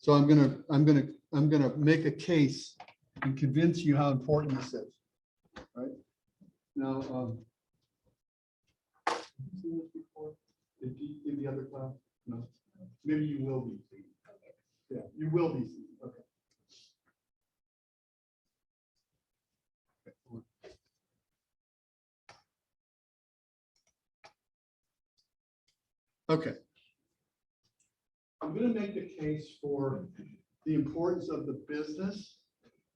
So I'm gonna make a case and convince you how important this is. Right now, have you seen this before? In the other class? No. Maybe you will be. Yeah, you will be. Okay. Okay. I'm going to make the case for the importance of the business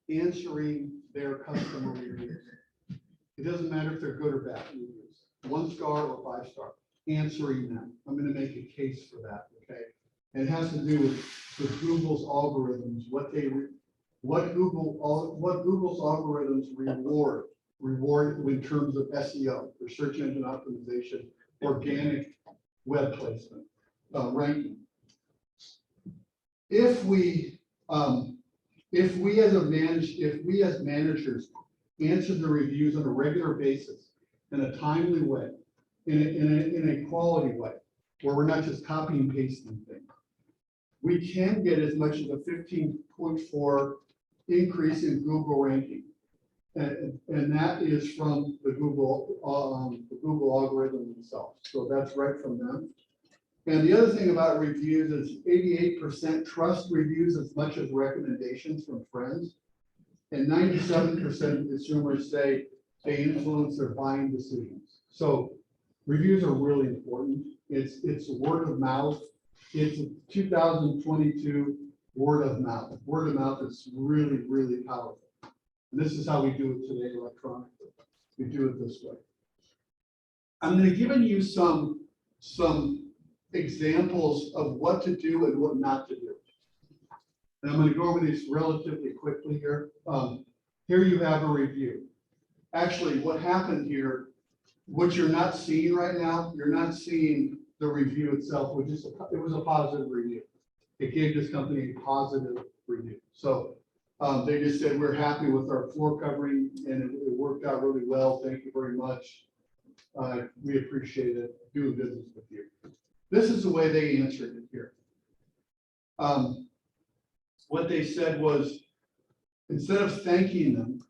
answering their customer reviews. It doesn't matter if they're good or bad reviews, 1 star or 5 star, answering them. I'm going to make a case for that. Okay. And it has to do with Google's algorithms, what Google's algorithms reward in terms of SEO, or search engine optimization, organic web placement, ranking. If we as managers answer the reviews on a regular basis in a timely way, in a quality way, where we're not just copying and pasting things, we can get as much as a 15.4 increase in Google ranking. And that is from the Google algorithm themselves. So that's right from them. And the other thing about reviews is 88% trust reviews as much as recommendations from friends. And 97% of consumers say they influence their buying decisions. So reviews are really important. It's word of mouth. It's a 2022 word of mouth. Word of mouth is really, really powerful. And this is how we do it today electronically. We do it this way. I'm going to give you some examples of what to do and what not to do. And I'm going to go over these relatively quickly here. Here you have a review. Actually, what happened here, what you're not seeing right now, you're not seeing the review itself, which is it was a positive review. It gave this company a positive review. So they just said, we're happy with our floor covering and it worked out really well. Thank you very much. We appreciate it. Doing business with you. This is the way they answered it here. What they said was, instead of thanking them,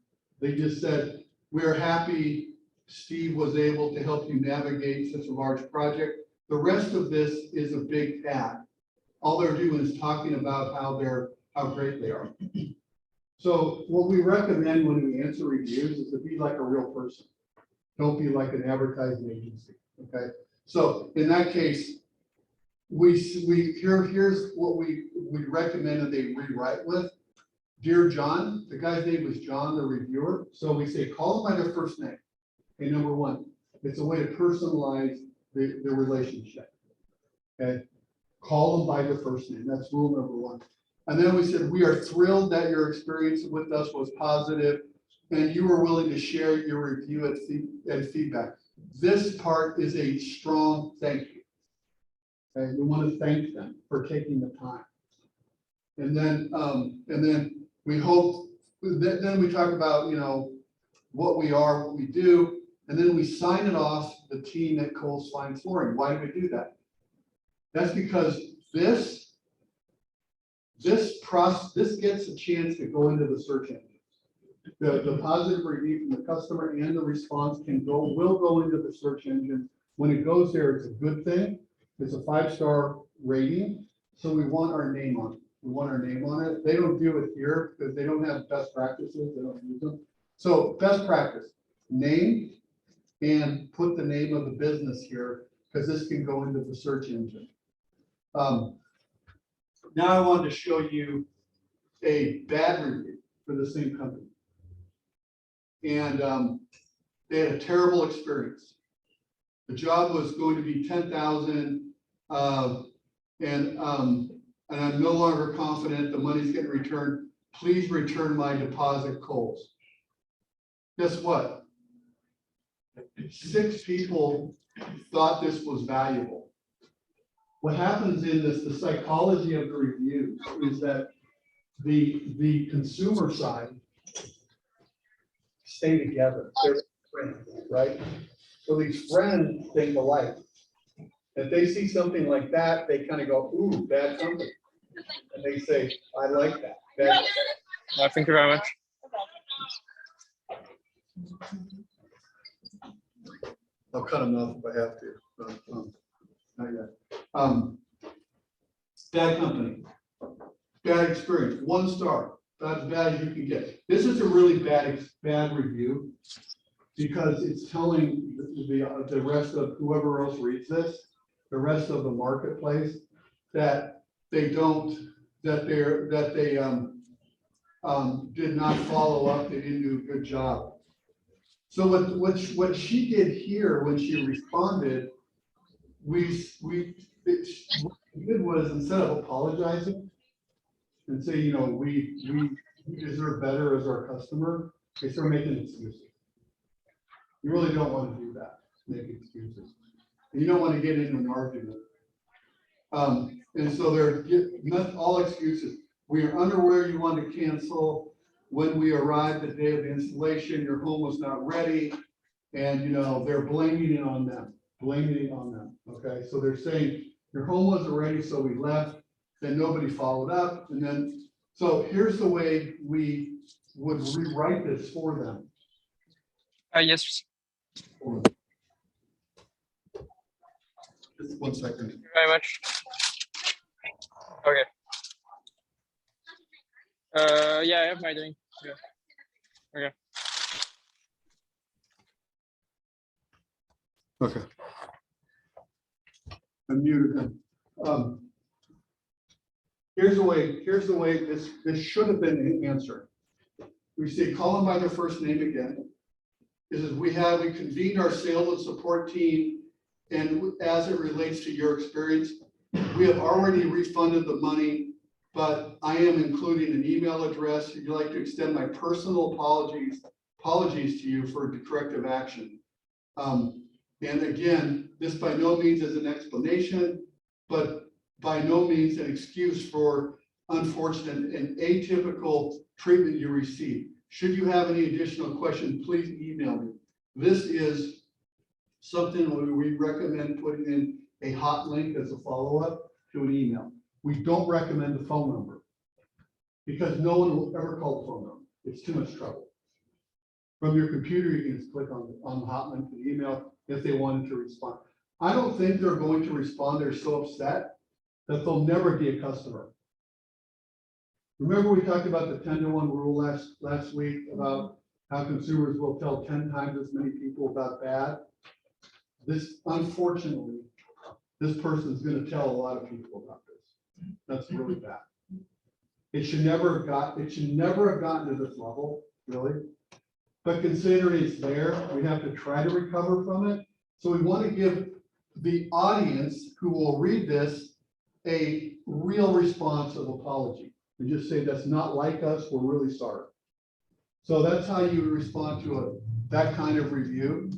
they just said, we're happy Steve was able to help you navigate such a large project. The rest of this is a big ad. All they're doing is talking about how great they are. So what we recommend when we answer reviews is to be like a real person. Don't be like an advertising agency. Okay. So in that case, here's what we recommend that they rewrite with. Dear John, the guy's name was John, the reviewer. So we say, call them by their first name. Okay, number one, it's a way to personalize the relationship. Okay, call them by their first name. That's rule number one. And then we said, we are thrilled that your experience with us was positive and you were willing to share your review and feedback. This part is a strong thank you. Okay, we want to thank them for taking the time. And then we hope, then we talk about, you know, what we are, what we do, and then we sign it off the team at Coles Fine Flooring. Why do we do that? That's because this gets a chance to go into the search engine. The positive review from the customer and the response will go into the search engine. When it goes there, it's a good thing. It's a 5-star rating. So we want our name on it. We want our name on it. They don't do it here because they don't have best practices. They don't use them. So best practice, name, and put the name of the business here because this can go into the search engine. Now I wanted to show you a bad review for the same company. And they had a terrible experience. The job was going to be $10,000, and I'm no longer confident the money's getting returned. Please return my deposit, Coles. Guess what? 6 people thought this was valuable. What happens in this, the psychology of the reviews is that the consumer side stay together. They're friends, right? So these friends think alike. If they see something like that, they kind of go, ooh, bad company. and they say, I like that. That- Thank you very much. I'll cut them off if I have to. But, not yet. Bad company, bad experience, 1 star, about as bad as you can get. This is a really bad review because it's telling the rest of whoever else reads this, the rest of the marketplace, that they don't, that they did not follow up, they didn't do a good job. So what she did here when she responded, what she did was, instead of apologizing and say, you know, we deserve better as our customer, they start making excuses. You really don't want to do that, make excuses. And you don't want to get into an argument. And so they're not all excuses. We are unaware you want to cancel. When we arrived the day of the installation, your home was not ready. And, you know, they're blaming it on them, okay? So they're saying your home wasn't ready, so we left, then nobody followed up. And then, so here's the way we would rewrite this for them. Yes. Just 1 second. Thank you very much. Okay. Yeah, I have my drink. Yeah. Okay. Okay. I muted him. Here's the way this should have been answered. We say, call them by their first name again. This is, we convened our sales and support team, and as it relates to your experience, we have already refunded the money, but I am including an email address. If you'd like to extend my personal apologies to you for corrective action. And again, this by no means is an explanation, but by no means an excuse for unfortunate and atypical treatment you received. Should you have any additional questions, please email me. This is something we recommend putting in a hot link as a follow-up to an email. We don't recommend the phone number because no one will ever call the phone number. It's too much trouble. From your computer, you can just click on the hot link to the email if they wanted to respond. I don't think they're going to respond. They're so upset that they'll never be a customer. Remember we talked about the 10-to-1 rule last week about how consumers will tell 10 times as many people about bad. This, unfortunately, this person is going to tell a lot of people about this. That's really bad. It should never have gotten to this level, really. But considering it's there, we have to try to recover from it. So we want to give the audience who will read this a real response of apology. And just say, that's not like us, we're really sorry. So that's how you would respond to that kind of review.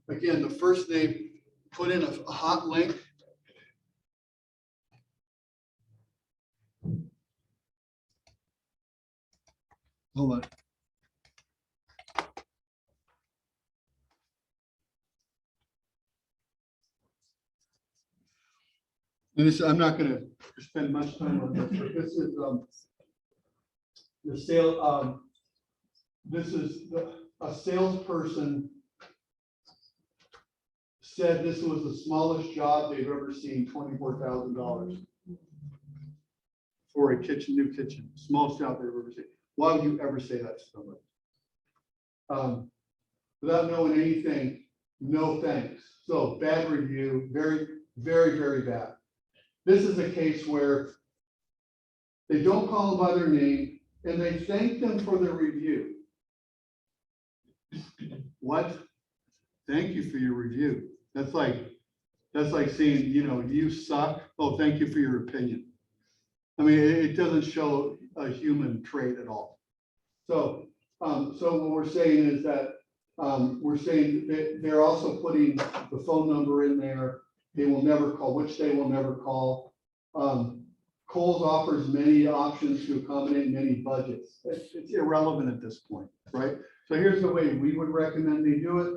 Again, the first name, put in a hot link. Hold on. And this, I'm not going to spend much time on this, but this is the sale. This is a salesperson said this was the smallest job they've ever seen, $24,000 for a new kitchen, smallest job they've ever seen. Why would you ever say that to somebody? Without knowing anything, no thanks. So bad review, very, very, very bad. This is a case where they don't call them by their name and they thank them for their review. What? Thank you for your review. That's like saying, you know, you suck. Oh, thank you for your opinion. I mean, it doesn't show a human trait at all. So, so what we're saying is that we're saying that they're also putting the phone number in there. They will never call, which they will never call. Kohl's offers many options to accommodate many budgets. It's irrelevant at this point, right? So here's the way we would recommend they do it.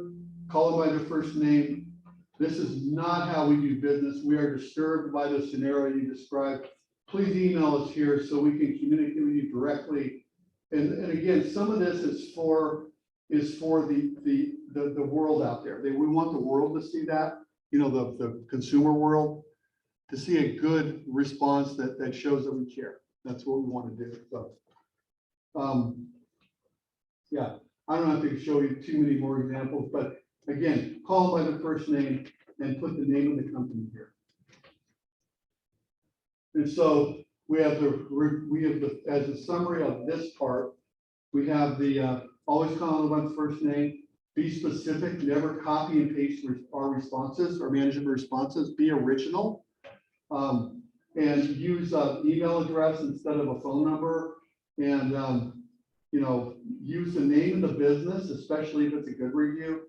Call them by their first name. This is not how we do business. We are disturbed by the scenario you described. Please email us here so we can communicate with you directly. And again, some of this is for the world out there. We want the world to see that, you know, the consumer world, to see a good response that shows that we care. That's what we want to do. So, yeah, I don't have to show you too many more examples, but again, call them by the first name and put the name of the company here. And so we have as a summary of this part, we have the, always call them by the first name, be specific, never copy and paste our responses or management responses, be original. And use email address instead of a phone number, and you know, use the name of the business, especially if it's a good review.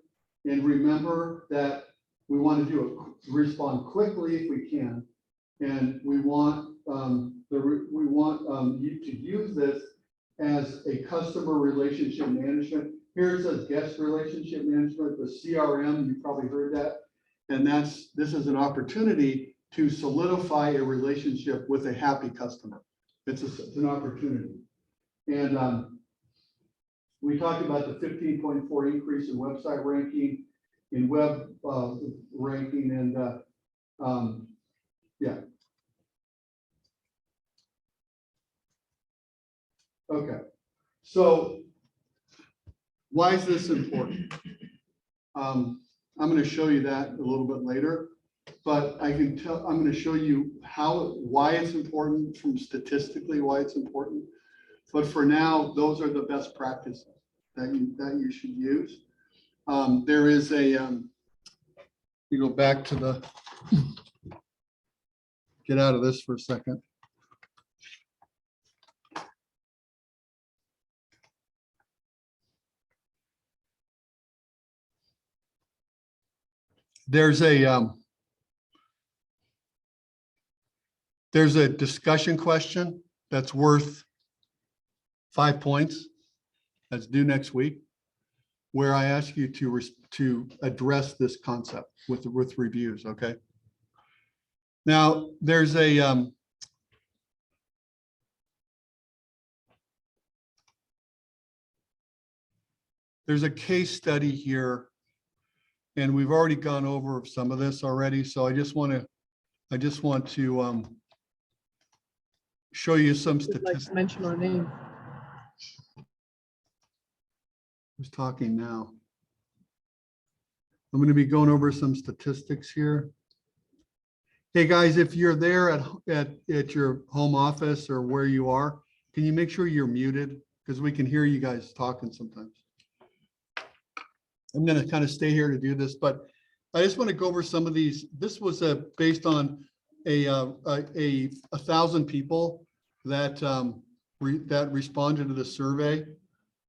And remember that we want to respond quickly if we can, and we want you to use this as a customer relationship management. Here it says guest relationship management, the CRM. You probably heard that, and this is an opportunity to solidify a relationship with a happy customer. It's an opportunity. And we talked about the 15.4 increase in website ranking, in web ranking, and yeah. Okay, so why is this important? I'm going to show you that a little bit later. But I can tell, I'm going to show you why it's important, from statistically why it's important. But for now, those are the best practices that you should use. There is a, you go back to the, get out of this for a second. There's a discussion question that's worth 5 points. That's due next week, where I ask you to address this concept with reviews. Okay. Now there's a case study here, and we've already gone over some of this already. So I just want to show you some statistics. Like mention our name. Who's talking now? I'm going to be going over some statistics here. Hey guys, if you're there at your home office or where you are, can you make sure you're muted? Because we can hear you guys talking sometimes. I'm going to kind of stay here to do this, but I just want to go over some of these. This was based on a 1,000 people that responded to the survey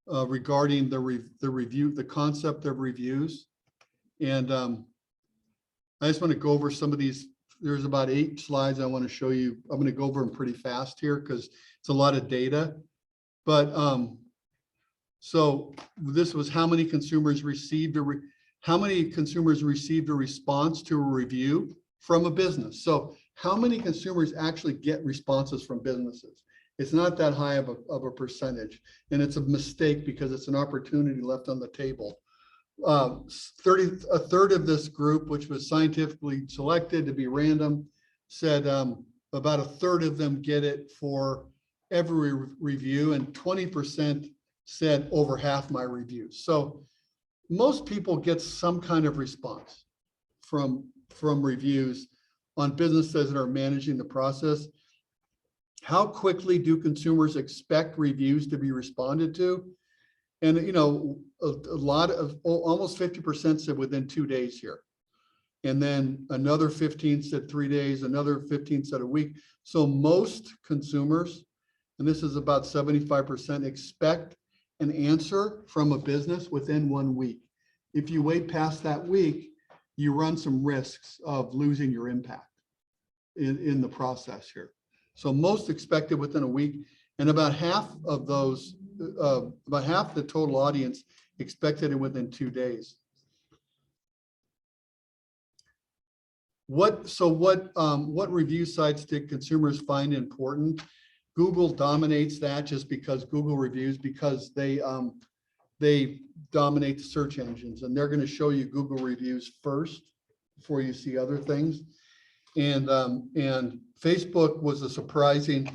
regarding the review, the concept of reviews. And I just want to go over some of these. There's about 8 slides I want to show you. I'm going to go over them pretty fast here because it's a lot of data. But so this was how many consumers received a response to a review from a business. So how many consumers actually get responses from businesses? It's not that high of a percentage, and it's a mistake because it's an opportunity left on the table. A third of this group, which was scientifically selected to be random, said about a third of them get it for every review, and 20% said over half my reviews. So most people get some kind of response from reviews on businesses that are managing the process. How quickly do consumers expect reviews to be responded to? And you know, a lot of, almost 50% said within 2 days here. And then another 15 said 3 days, another 15 said a week. So most consumers, and this is about 75%, expect an answer from a business within 1 week. If you wait past that week, you run some risks of losing your impact in the process here. So most expected within a week, and about half of those, about half the total audience expected it within 2 days. what review sites did consumers find important? Google dominates that just because Google reviews, because they dominate the search engines, and they're going to show you Google reviews first before you see other things. And Facebook was a surprising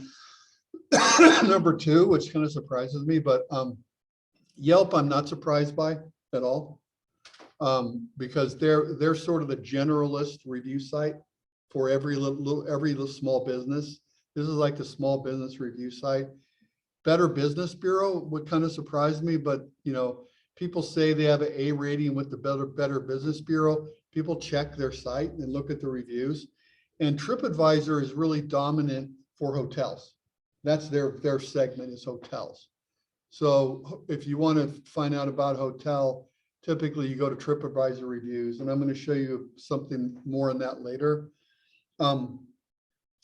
number 2, which kind of surprises me, but Yelp I'm not surprised by at all, because they're sort of the generalist review site for every little small business. This is like the small business review site. Better Business Bureau would kind of surprise me, but you know, people say they have an A rating with the Better Business Bureau. People check their site and look at the reviews. And TripAdvisor is really dominant for hotels. That's their segment is hotels. So if you want to find out about hotel, typically you go to TripAdvisor reviews, and I'm going to show you something more on that later.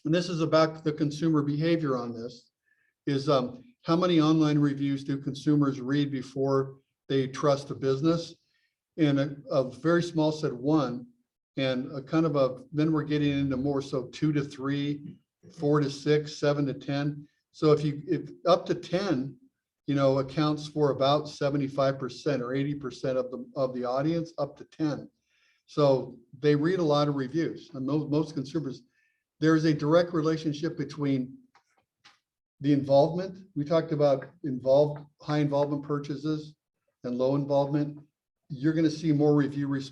And this is about the consumer behavior on this, is how many online reviews do consumers read before they trust a business? And a very small said 1, and a kind of then we're getting into more, so 2 to 3, 4 to 6, 7 to 10. So if up to 10, you know, accounts for about 75% or 80% of the audience, up to 10. So they read a lot of reviews, and most consumers, there's a direct relationship between the involvement. We talked about high involvement purchases and low involvement. You're going to see more reviews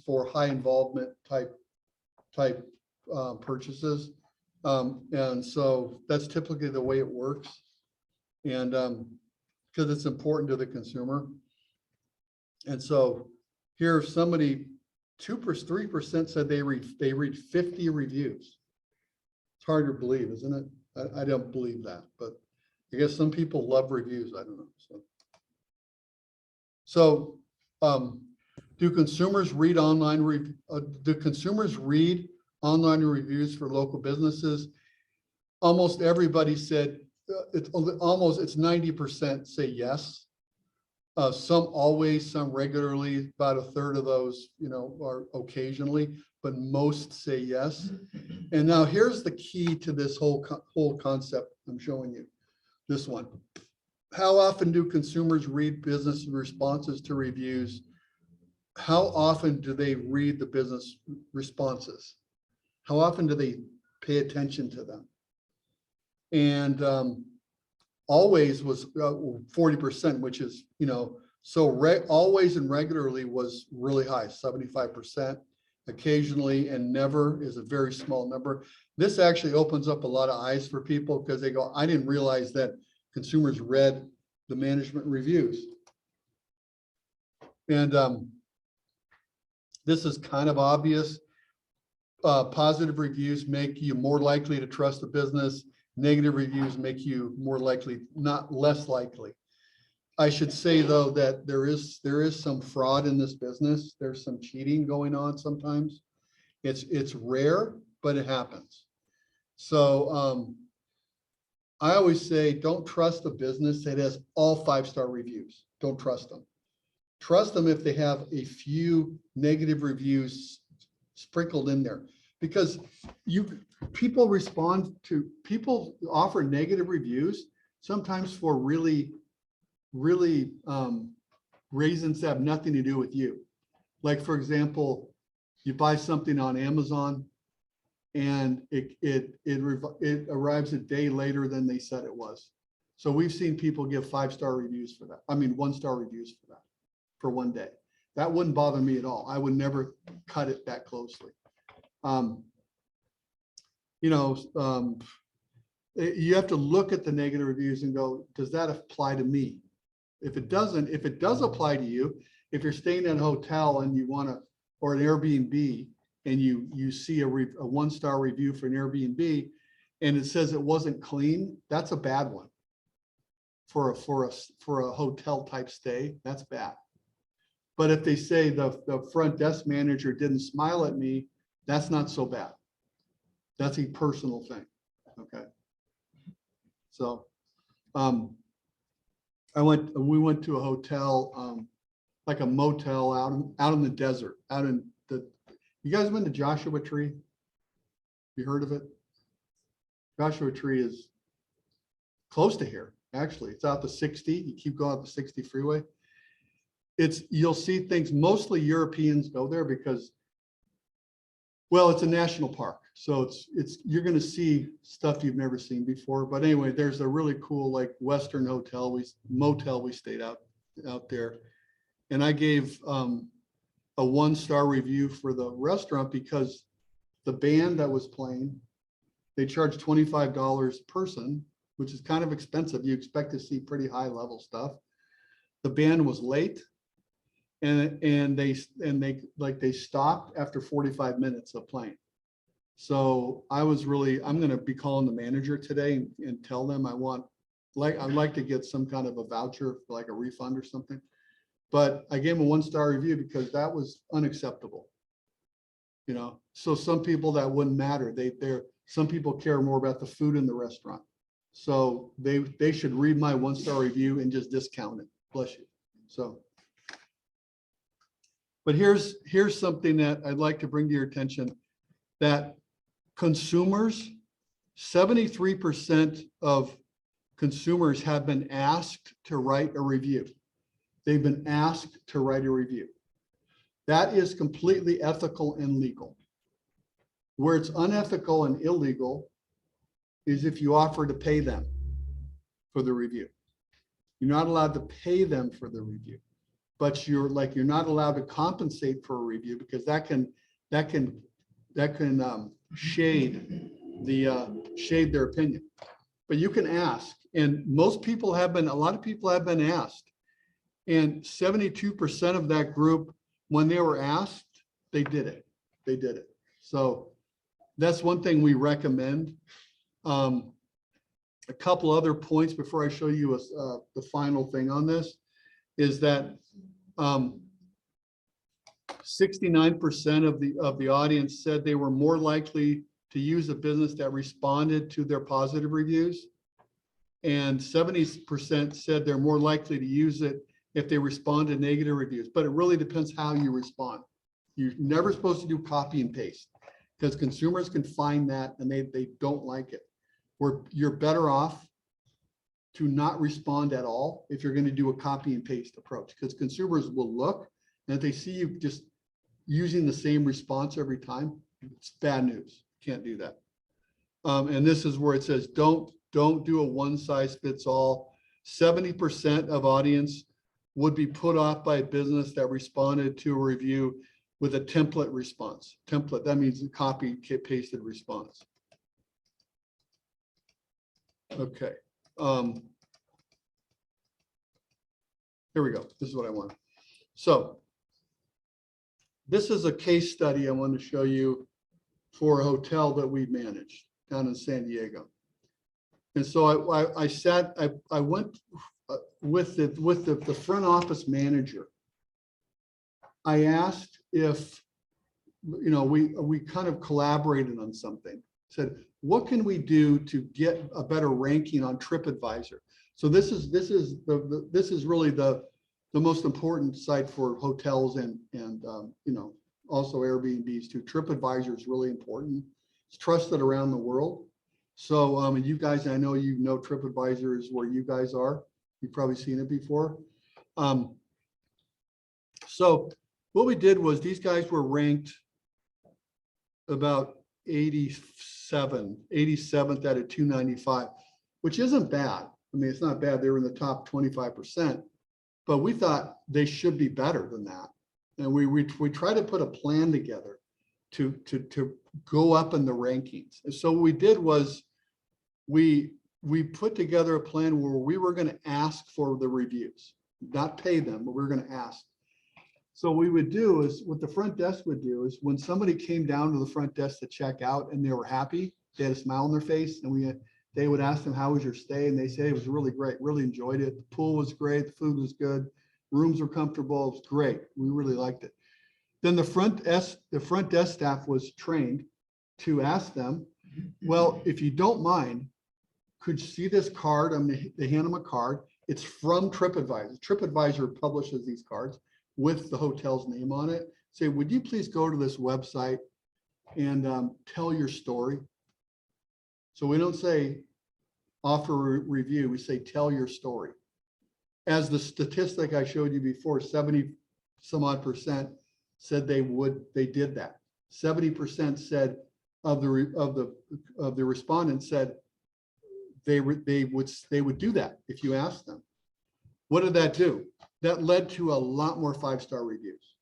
for high involvement type purchases. And so that's typically the way it works. And because it's important to the consumer. And so here somebody, 3% said they read 50 reviews. It's hard to believe, isn't it? I don't believe that, but I guess some people love reviews. I don't know. So do consumers read online reviews for local businesses? Almost everybody said it's 90% say yes. Some always, some regularly, about 1/3 of those, you know, are occasionally, but most say yes. And now here's the key to this whole concept I'm showing you, this one. How often do consumers read business responses to reviews? How often do they read the business responses? How often do they pay attention to them? And always was 40%, which is, you know, so always and regularly was really high, 75%. Occasionally and never is a very small number. This actually opens up a lot of eyes for people, because they go, I didn't realize that consumers read the management reviews. And this is kind of obvious. Positive reviews make you more likely to trust a business. Negative reviews make you more likely, not less likely. I should say though that there is some fraud in this business. There's some cheating going on sometimes. It's rare, but it happens. So I always say, don't trust a business that has all 5-star reviews. Don't trust them. Trust them if they have a few negative reviews sprinkled in there, because people offer negative reviews sometimes for really reasons that have nothing to do with you. Like, for example, you buy something on Amazon and it arrives a day later than they said it was. So we've seen people give 5-star reviews for that. I mean, 1-star reviews for that, for one day. That wouldn't bother me at all. I would never cut it that closely. You know, you have to look at the negative reviews and go, does that apply to me? If it doesn't, if it does apply to you, if you're staying at a hotel and you want to, or an Airbnb, and you see a 1-star review for an Airbnb and it says it wasn't clean, that's a bad one. For a hotel type stay, that's bad. But if they say the front desk manager didn't smile at me, that's not so bad. That's a personal thing. Okay. So we went to a hotel, like a motel out in the desert, out in the You guys been to Joshua Tree? You heard of it? Joshua Tree is close to here, actually. It's out the 60. You keep going up the 60 freeway. You'll see things, mostly Europeans go there because, well, it's a national park. So you're going to see stuff you've never seen before. But anyway, there's a really cool like Western motel we stayed out there. And I gave a 1-star review for the restaurant because the band that was playing, they charged $25 a person, which is kind of expensive. You expect to see pretty high level stuff. The band was late. And they stopped after 45 minutes of playing. So I'm going to be calling the manager today and tell them I'd like to get some kind of a voucher for like a refund or something. But I gave them a 1-star review because that was unacceptable. You know, so some people that wouldn't matter. Some people care more about the food in the restaurant. So they should read my 1-star review and just discount it. Bless you. So. But here's something that I'd like to bring to your attention, that consumers, 73% of consumers have been asked to write a review. They've been asked to write a review. That is completely ethical and legal. Where it's unethical and illegal is if you offer to pay them for the review. You're not allowed to pay them for the review. But you're not allowed to compensate for a review because that can shade their opinion. But you can ask, and a lot of people have been asked, and 72% of that group, when they were asked, they did it. So that's one thing we recommend. A couple other points before I show you the final thing on this is that 69% of the audience said they were more likely to use a business that responded to their positive reviews, and 70% said they're more likely to use it if they respond to negative reviews. But it really depends how you respond. You're never supposed to do copy and paste because consumers can find that and they don't like it. You're better off to not respond at all if you're going to do a copy and paste approach, because consumers will look, and if they see you just using the same response every time, it's bad news. Can't do that. And this is where it says, don't do a one-size-fits-all. 70% of audience would be put off by a business that responded to a review with a template response. Template, that means a copy pasted response. Okay. Here we go. This is what I want. So this is a case study I want to show you for a hotel that we managed down in San Diego. And so I went with the front office manager. I asked if, you know, we kind of collaborated on something. Said, what can we do to get a better ranking on TripAdvisor? So this is really the most important site for hotels and you know, also Airbnbs too. TripAdvisor is really important. It's trusted around the world. So and you guys, I know you know TripAdvisor is where you guys are. You've probably seen it before. So what we did was these guys were ranked about 87th out of 295, which isn't bad. I mean, it's not bad. They were in the top 25%, but we thought they should be better than that. And we tried to put a plan together to go up in the rankings. And so what we did was we put together a plan where we were going to ask for the reviews, not pay them, but we were going to ask. So what we would do is, what the front desk would do is, when somebody came down to the front desk to check out and they were happy, they had a smile on their face, and they would ask them, how was your stay? And they say it was really great, really enjoyed it. The pool was great, the food was good, rooms were comfortable, it was great. We really liked it. Then the front desk staff was trained to ask them, well, if you don't mind, could you see this card? They hand them a card. It's from TripAdvisor. TripAdvisor publishes these cards with the hotel's name on it. say, would you please go to this website and tell your story? So we don't say offer a review, we say tell your story. As the statistic I showed you before, 70 some odd percent said they did that. 70% said of the respondents said they would do that if you asked them. What did that do? That led to a lot more 5-star reviews.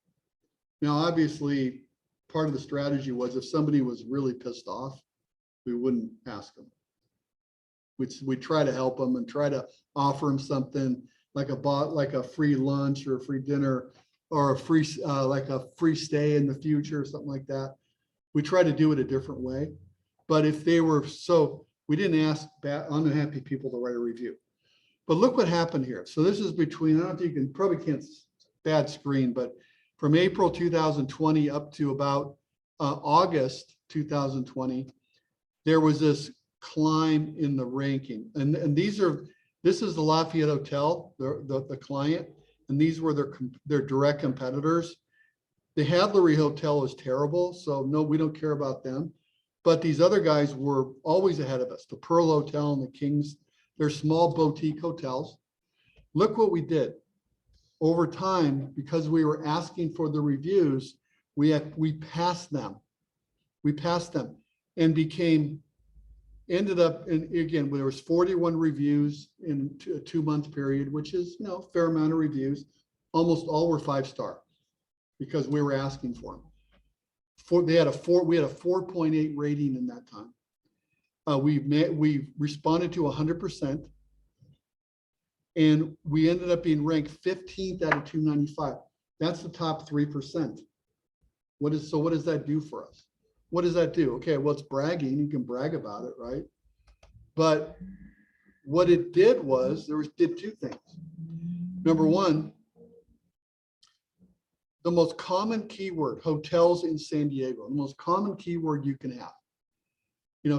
Now, obviously, part of the strategy was if somebody was really pissed off, we wouldn't ask them. We'd try to help them and try to offer them something like a free lunch or a free dinner or a free like a free stay in the future or something like that. We try to do it a different way. But if they were we didn't ask unhappy people to write a review. But look what happened here. So this is between, I don't think you probably can't bad screen, but from April 2020 up to about August 2020, there was this climb in the ranking. And this is the Lafayette Hotel, the client, and these were their direct competitors. The Hadlery Hotel is terrible, so no, we don't care about them. But these other guys were always ahead of us. The Pearl Hotel and the Kings, they're small boutique hotels. Look what we did. Over time, because we were asking for the reviews, we passed them. We passed them and ended up, and again, there was 41 reviews in a 2-month period, which is, a fair amount of reviews. Almost all were 5-star because we were asking for them. We had a 4.8 rating in that time. We responded to 100%, and we ended up being ranked 15th out of 295. That's the top 3%. What does that do for us? What does that do? Okay, well, it's bragging. You can brag about it, right? But what it did was did 2 things. Number one, the most common keyword, hotels in San Diego, the most common keyword you can have.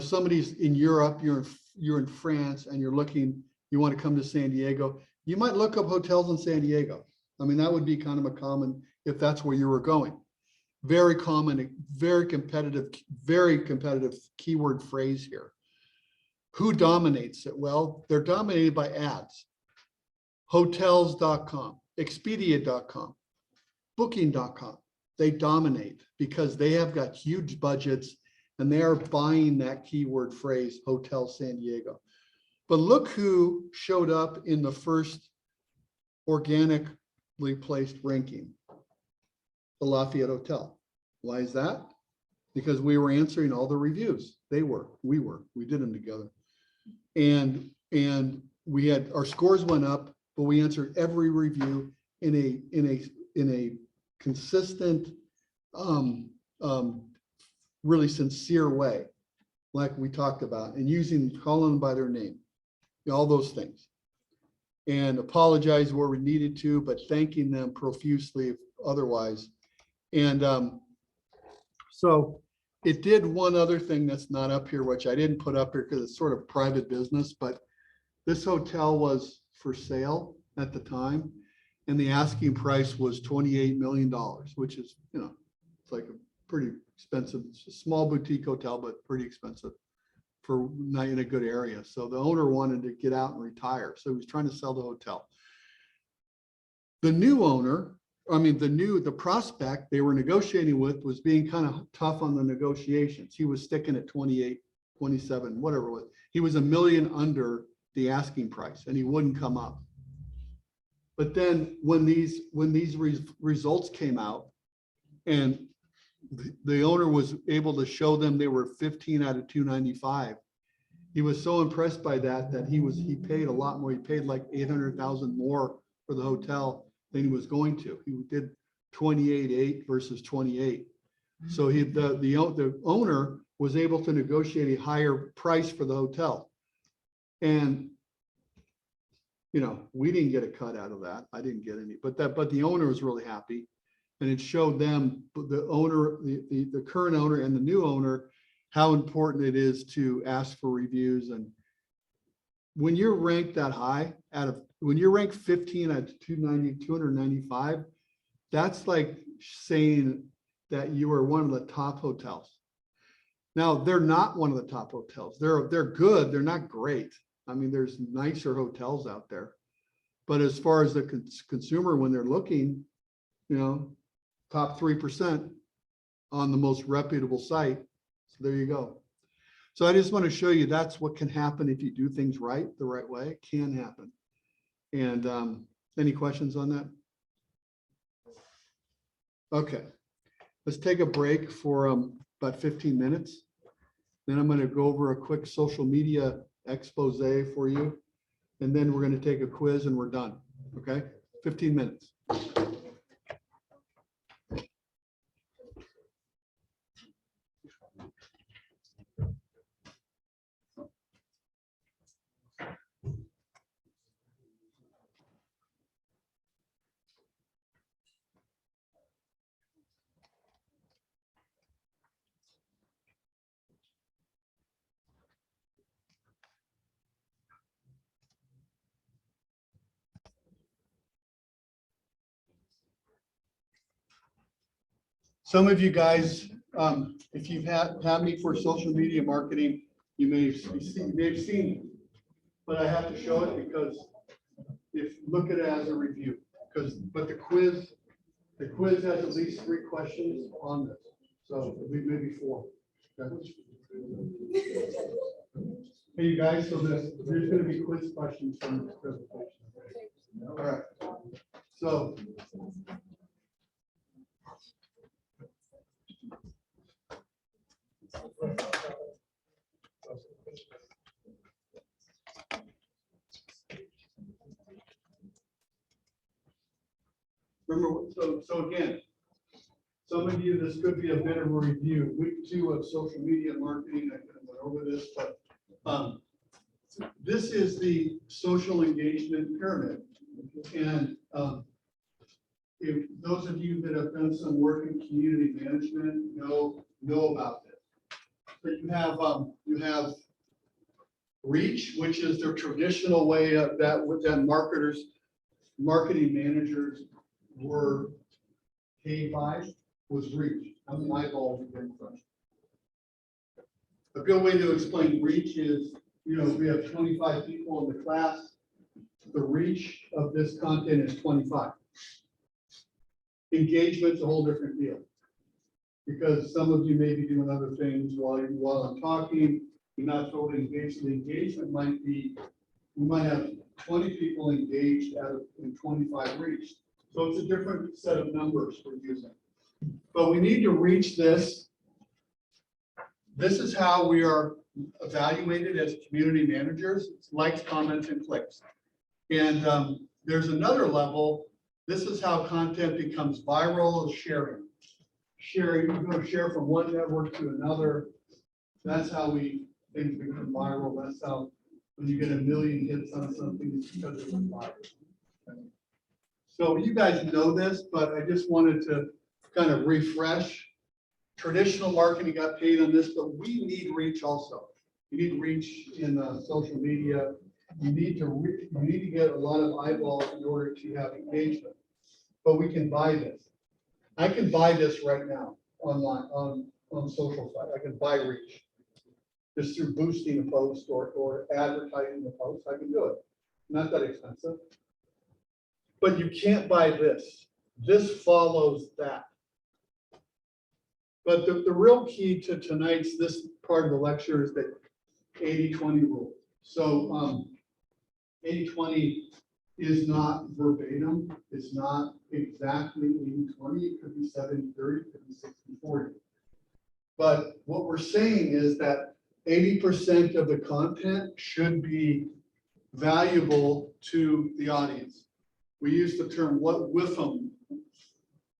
Somebody's in Europe, you're in France, and you want to come to San Diego. You might look up hotels in San Diego. I mean, that would be kind of a common, if that's where you were going. Very common, very competitive keyword phrase here. Who dominates it? Well, they're dominated by ads. Hotels.com, Expedia.com, Booking.com. They dominate because they have got huge budgets and they are buying that keyword phrase, Hotel San Diego. But look who showed up in the first organically placed ranking, the Lafayette Hotel. Why is that? Because we were answering all the reviews. We did them together. And we had, our scores went up, but we answered every review in a consistent, really sincere way, like we talked about, and calling them by their name, all those things, and apologize where we needed to, but thanking them profusely otherwise. And so it did one other thing that's not up here, which I didn't put up here because it's sort of private business, but this hotel was for sale at the time, and the asking price was $28 million, which is, it's like a pretty expensive, it's a small boutique hotel, but pretty expensive for not in a good area. So the owner wanted to get out and retire. So he was trying to sell the hotel. The new owner, the prospect they were negotiating with was being kind of tough on the negotiations. He was sticking at 28, 27, whatever it was. He was $1 million under the asking price and he wouldn't come up. But then when these results came out and the owner was able to show them they were 15 out of 295, he was so impressed by that he paid a lot more. He paid like $800,000 more for the hotel than he was going to. He did 28.8 versus 28. So the owner was able to negotiate a higher price for the hotel. And we didn't get a cut out of that. I didn't get any, but the owner was really happy. And it showed them, the owner, the current owner and the new owner, how important it is to ask for reviews. And when you're ranked that high, when you're ranked 15 out of 295, that's like saying that you are one of the top hotels. Now, they're not one of the top hotels. They're good. They're not great. I mean, there's nicer hotels out there. But as far as the consumer, when they're looking, you know, top 3% on the most reputable site. So there you go. So I just want to show you that's what can happen if you do things right, the right way. It can happen. And any questions on that? Okay, let's take a break for about 15 minutes. Then I'm going to go over a quick social media expose for you. And then we're going to take a quiz and we're done. Okay, 15 minutes. Some of you guys, if you've had me for social media marketing, you may have seen me, but I have to show it because if look at it as a review, but the quiz has at least 3 questions on this, so maybe 4. Okay. Hey, you guys, so there's going to be quiz questions from this presentation. All right, so. Remember, so again, some of you, this could be a bit of a review. Week 2 of social media marketing. I kind of went over this, but this is the social engagement pyramid. And if those of you that have done some work in community management know about this. But you have reach, which is the traditional way of that marketing managers were paid by, was reach. How many eyeballs you get from? A good way to explain reach is, you know, we have 25 people in the class. The reach of this content is 25. Engagement's a whole different deal. Because some of you may be doing other things while I'm talking, you're not totally engaged. The engagement might be, we might have 20 people engaged out of 25 reached. So it's a different set of numbers we're using. But we need to reach this. This is how we are evaluated as community managers. It's likes, comments, and clicks. And there's another level. This is how content becomes viral, sharing. Sharing, you're going to share from one network to another. That's how things become viral. That's how when you get 1 million hits on something, it's because it went viral. Okay. So you guys know this, but I just wanted to kind of refresh. Traditional marketing got paid on this, but we need reach also. You need reach in social media. You need to get a lot of eyeballs in order to have engagement. But we can buy this. I can buy this right now online on social site. I can buy reach just through boosting a post or advertising the post. I can do it. Not that expensive. But you can't buy this. This follows that. But the real key to this part of the lecture is that 80-20 rule. So 80-20 is not verbatim. It's not exactly 80-20. It could be 70-30, it could be 60-40. But what we're saying is that 80% of the content should be valuable to the audience. We use the term with them,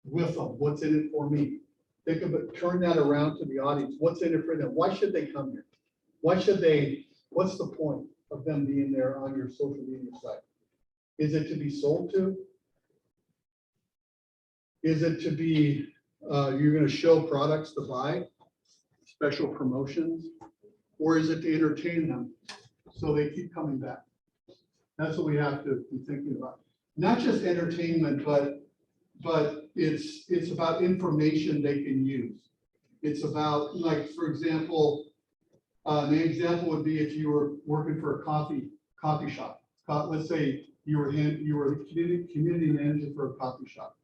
what's in it for me? Think of it, turn that around to the audience. What's in it for them? Why should they come here? What's the point of them being there on your social media site? Is it to be sold to? Is it to be, you're going to show products to buy, special promotions? Or is it to entertain them so they keep coming back? That's what we have to be thinking about. Not just entertainment, but but it's about information they can use. It's about, like, for example, the example would be if you were working for a coffee shop. Let's say you were a community manager for a coffee shop.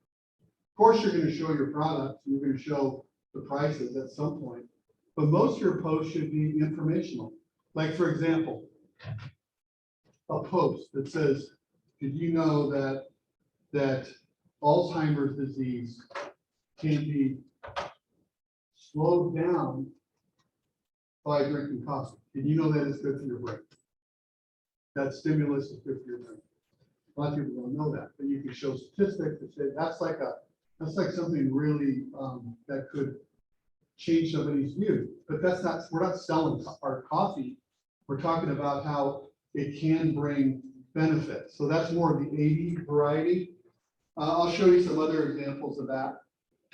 Of course, you're going to show your products, you're going to show the prices at some point, but most of your posts should be informational. Like, for example, a post that says, did you know that Alzheimer's disease can be slowed down by drinking coffee? Did you know that it's good for your brain? That stimulus is good for your brain. A lot of people don't know that, but you can show statistics that say that's like something really that could change somebody's view. But we're not selling our coffee. We're talking about how it can bring benefits. So that's more of the 80 variety. I'll show you some other examples of that.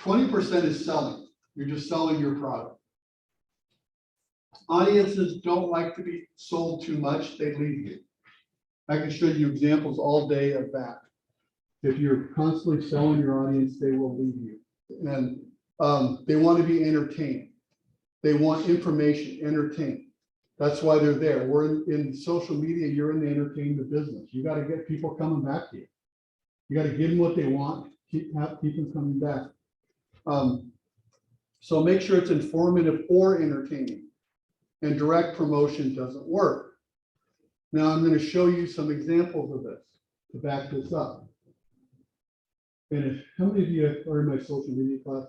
20% is selling. You're just selling your product. Audiences don't like to be sold too much. They leave you. I can show you examples all day of that. If you're constantly selling your audience, they will leave you. And they want to be entertained. They want information, entertained. That's why they're there. We're in social media. You're in the entertainment business. You got to get people coming back to you. You got to give them what they want. Keep them coming back. So make sure it's informative or entertaining. And direct promotion doesn't work. Now I'm going to show you some examples of this to back this up. And how many of you are in my social media class?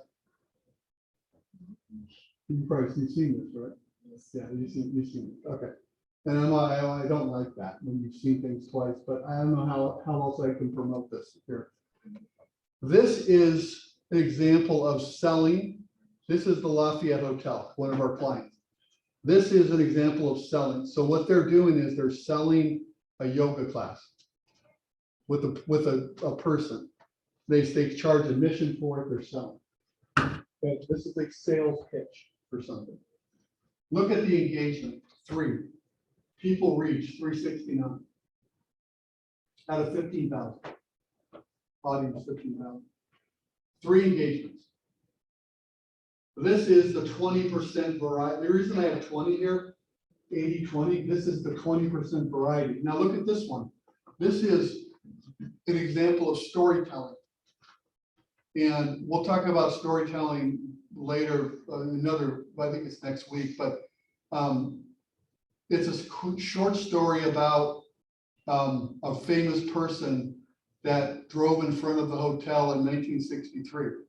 You've seen this, right? Yeah, you've seen it. Okay. And I don't like that when you've seen things twice, but I don't know how else I can promote this here. This is an example of selling. This is the Lafayette Hotel, one of our clients. This is an example of selling. So what they're doing is they're selling a yoga class with a person. They charge admission for it, they're selling. Okay, this is a sales pitch for something. Look at the engagement, 3. People reach 369 out of 15,000. Audience 15,000. 3 engagements. This is the 20% variety. The reason I have 20 here, 80-20, this is the 20% variety. Now look at this one. This is an example of storytelling. And we'll talk about storytelling later, I think it's next week, but it's a short story about a famous person that drove in front of the hotel in 1963.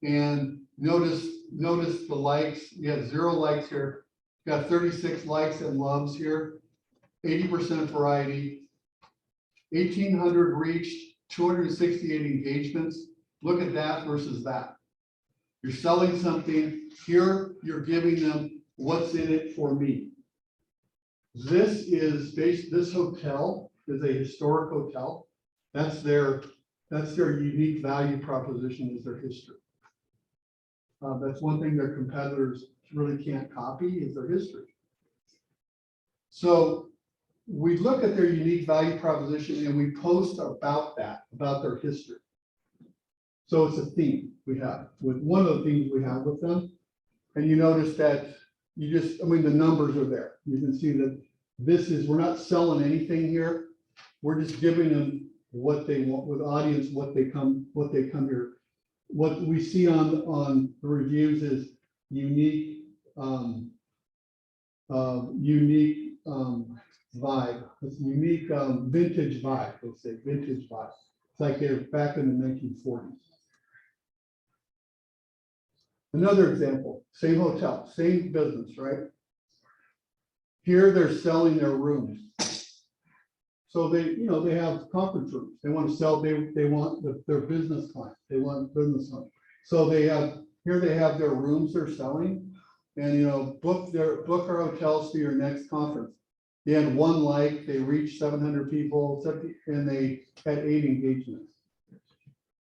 And notice the likes. You have 0 likes here. You got 36 likes and loves here. 80% variety. 1,800 reached, 268 engagements. Look at that versus that. You're selling something. Here, you're giving them what's in it for me. This hotel is a historic hotel. That's their unique value proposition, is their history. That's one thing their competitors really can't copy, is their history. So we look at their unique value proposition and we post about that, about their history. So it's a theme we have with one of the themes we have with them. And you notice that the numbers are there. You can see that we're not selling anything here. We're just giving them what they want with audience, what they come here. What we see on the reviews is unique vibe. It's unique vintage vibe. Let's say vintage vibe. It's like they're back in the 1940s. Another example, same hotel, same business, right? Here they're selling their rooms. So they have conference rooms. They want to sell, they want their business clients. They want business clients. So they have their rooms they're selling, and book our hotels for your next conference. They had 1 like, they reached 700 people, and they had 8 engagements.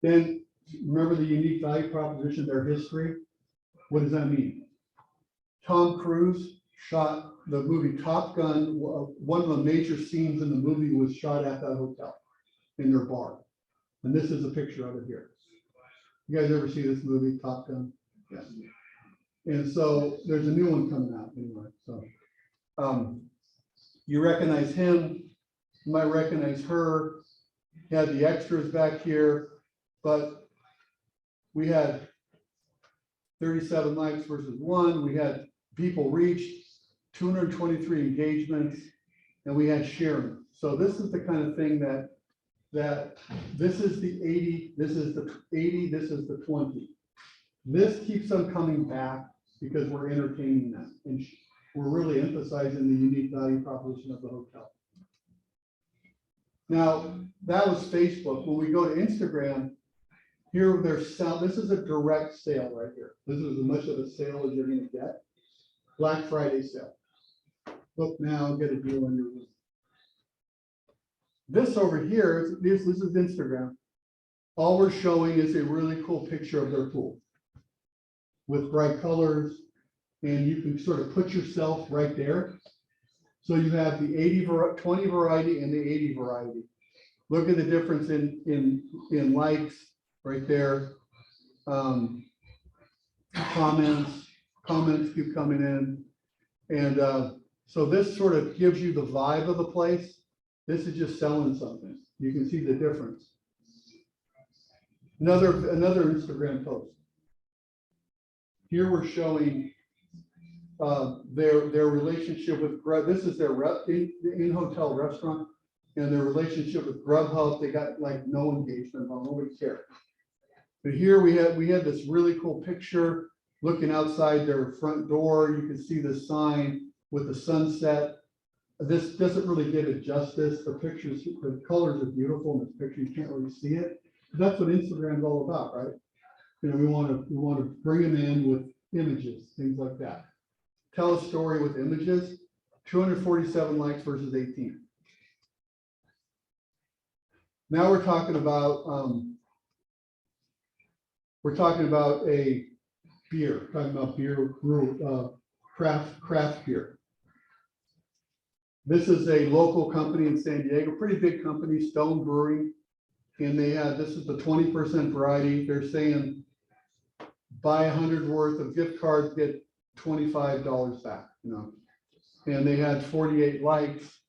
Then remember the unique value proposition, their history. What does that mean? Tom Cruise shot the movie Top Gun. One of the major scenes in the movie was shot at that hotel in their bar. And this is a picture of it here. You guys ever see this movie, Top Gun? Yes. And so there's a new one coming out anyway. So you recognize him, you might recognize her. He had the extras back here, but we had 37 likes versus 1. We had people reached, 223 engagements, and we had sharing. So this is the kind of thing that this is the 80, this is the 80, this is the 20. This keeps them coming back because we're entertaining them and we're really emphasizing the unique value proposition of the hotel. Now, that was Facebook. When we go to Instagram, here there's this is a direct sale right here. This is as much of a sale as you're going to get. Black Friday sale. Book now, get a deal on your room. This over here, this is Instagram. All we're showing is a really cool picture of their pool with bright colors, and you can sort of put yourself right there. So you have the 20 variety and the 80 variety. Look at the difference in likes right there. Comments keep coming in. And so this sort of gives you the vibe of the place. This is just selling something. You can see the difference. Another Instagram post. Here we're showing their relationship with Grub. This is their in-hotel restaurant, and their relationship with Grubhub. They got like no engagement on, nobody cared. But here we had this really cool picture looking outside their front door. You can see the sign with the sunset. This doesn't really give it justice. The pictures, the colors are beautiful in this picture. You can't really see it. That's what Instagram is all about, right? You know, we want to bring them in with images, things like that. Tell a story with images. 247 likes versus 18. Now we're talking about a beer. Talking about beer, craft beer. This is a local company in San Diego, pretty big company, Stone Brewing. And they had, this is the 20% variety. They're saying buy 100 worth of gift cards, get $25 back, you know. And they had 48 likes.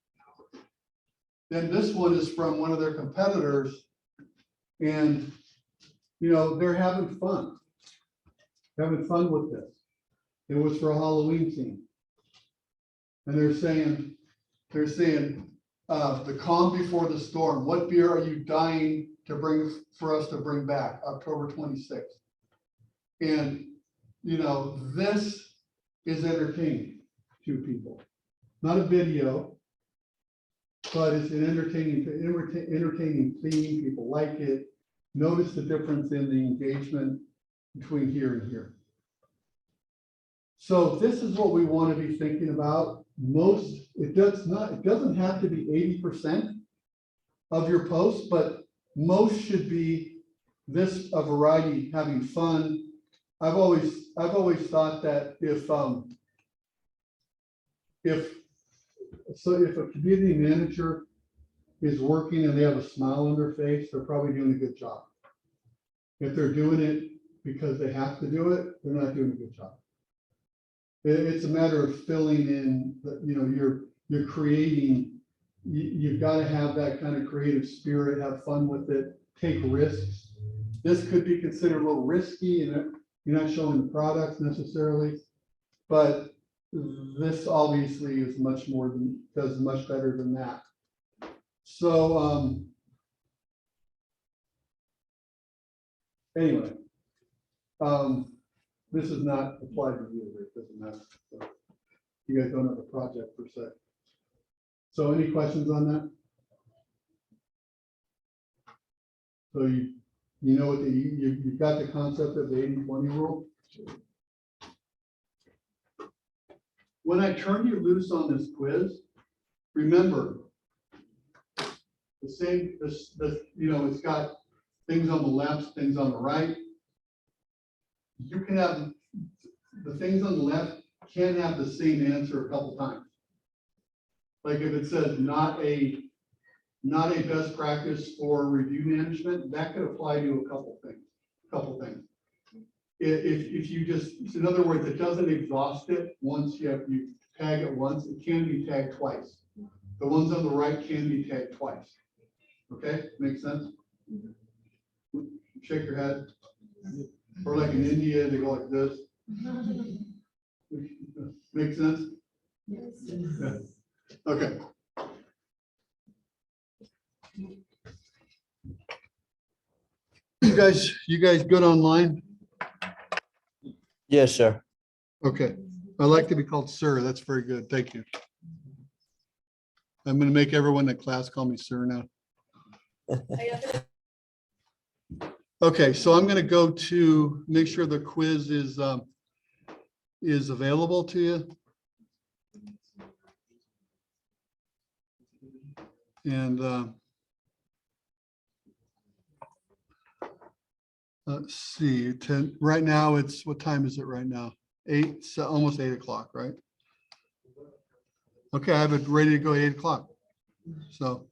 Then this one is from one of their competitors. And, you know, they're having fun. Having fun with this. It was for a Halloween theme. And they're saying, the calm before the storm. What beer are you dying to bring for us to bring back? October 26th. And, you know, this is entertaining to people. Not a video, but it's an entertaining theme. People like it. Notice the difference in the engagement between here and here. So this is what we want to be thinking about. It doesn't have to be 80% of your posts, but most should be this, a variety, having fun. I've always thought that if a community manager is working and they have a smile on their face, they're probably doing a good job. If they're doing it because they have to do it, they're not doing a good job. It's a matter of filling in, you know, you're creating, you've got to have that kind of creative spirit, have fun with it, take risks. This could be considered a little risky, and you're not showing the products necessarily, but this obviously is much more than, does much better than that. So anyway, this is not applied to you, it doesn't matter. So you guys don't have a project per se. So any questions on that? So you know what you've got the concept of the 80-20 rule. When I turn you loose on this quiz, remember the same, you know, it's got things on the left, things on the right. You can have the things on the left can have the same answer a couple times. Like if it says not a not a best practice for review management, that could apply to a couple things. If you just, in other words, it doesn't exhaust it once you tag it once, it can be tagged twice. The ones on the right can be tagged twice. Okay, makes sense? Shake your head. Or like in India, they go like this. Make sense? Yeah. Okay. You guys good online? Yes, sir. Okay. I like to be called sir. That's very good. Thank you. I'm going to make everyone in class call me sir now. Okay, so I'm going to go to make sure the quiz is available to you. And let's see, right now it's, what time is it right now? 8, so almost 8 o'clock, right? Okay, I have it ready to go at 8 o'clock. So,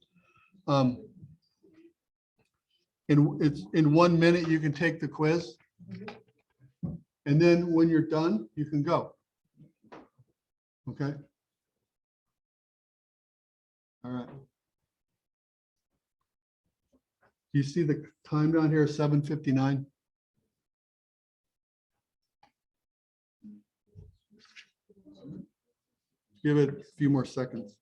in 1 minute, you can take the quiz. And then when you're done, you can go. Okay. All right. You see the time down here, 7:59? Give it a few more seconds.